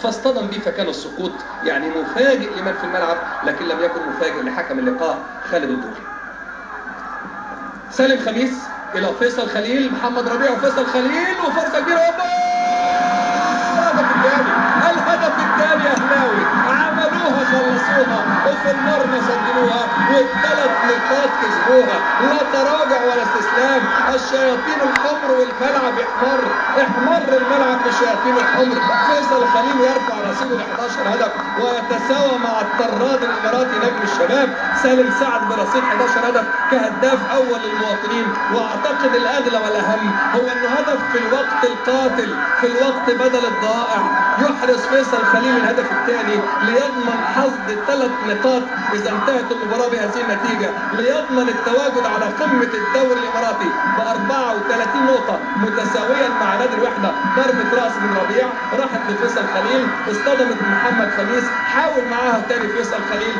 فاصطدم به فكان السقوط يعني مفاجئ لمن في الملعب، لكن لم يكن مفاجئ لحكم اللقاء خالد الدوري. سالم خميس الى فيصل خليل، محمد ربيع وفيصل خليل وفرصه كبيره. الهدف الثاني اهلاوي، عملوها خلصوها وفي المرمى سجلوها والثلاث نقاط كسبوها. لا تراجع ولا استسلام. الشياطين الحمر والملعب احمر الملعب بالشياطين الحمر. فيصل خليل يرفع رصيده ل 11 هدف ويتساوى مع الطراد الاماراتي نجم الشباب سالم سعد برصيد 11 هدف كهداف اول للمواطنين. واعتقد الاغلى والاهم هو انه هدف في الوقت القاتل، في الوقت بدل الضائع، يحرز فيصل خليل الهدف الثاني ليضمن حصد 3 نقاط اذا انتهت المباراه بهذه النتيجه، ليضمن التواجد على قمه الدوري الاماراتي ب 34 نقطه متساويا مع نادي الوحده. ضربه راس من ربيع راحت لفيصل خليل، اصطدمت بمحمد خميس، حاول معاها تاني فيصل خليل،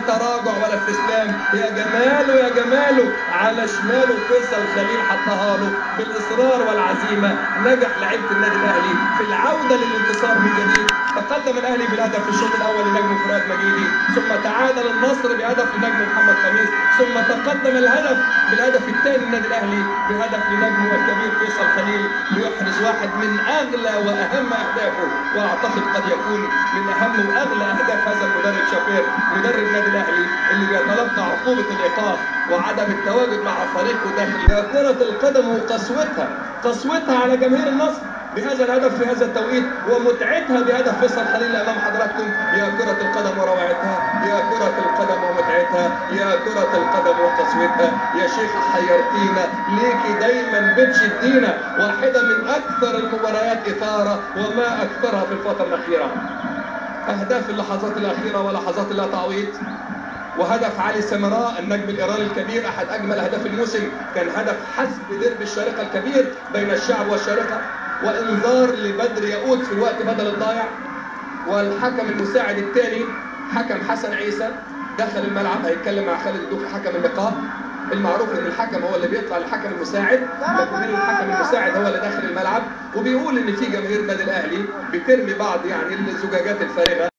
تراجع ولا استسلام. يا جماله يا جماله، على شماله فيصل خليل حطها له بالاصرار والعزيمه. نجح لعيبه النادي الاهلي في العوده للانتصار من جديد. تقدم الاهلي بالهدف في الشوط الاول لنجم فراد مجيدي، ثم تعادل النصر بهدف لنجم محمد خميس، ثم تقدم الهدف بالهدف الثاني للنادي الاهلي بهدف لنجمه الكبير فيصل خليل ليحرز واحد من اغلى واهم اهدافه، واعتقد قد يكون من اهم واغلى اهداف هذا المدرب شافير مدرب النادي الاهلي اللي بيتلقى عقوبه الايقاف وعدم التواجد مع فريقه داخل كرة القدم وقسوتها على جماهير النصر بهذا الهدف في هذا التوقيت، ومتعتها بهدف فيصل خليل امام حضراتكم. يا كرة القدم وروعتها، يا كرة القدم ومتعتها، يا كرة القدم وقسوتها. يا شيخ حيرتينا، ليكي دايما بتشدينا. واحدة من اكثر المباريات اثارة وما اكثرها في الفترة الاخيرة. اهداف اللحظات الاخيرة ولحظات اللا تعويض. وهدف علي سمراء النجم الايراني الكبير احد اجمل اهداف الموسم، كان هدف حسب درب الشارقه الكبير بين الشعب والشارقه، وانذار لبدر ياقوت في الوقت بدل الضايع. والحكم المساعد الثاني حكم حسن عيسى دخل الملعب هيتكلم مع خالد الدوخي حكم اللقاء. المعروف ان الحكم هو اللي بيطلع للحكم المساعد، لكن هنا الحكم المساعد هو اللي داخل الملعب وبيقول ان في جماهير النادي الاهلي بترمي بعض يعني الزجاجات الفارغه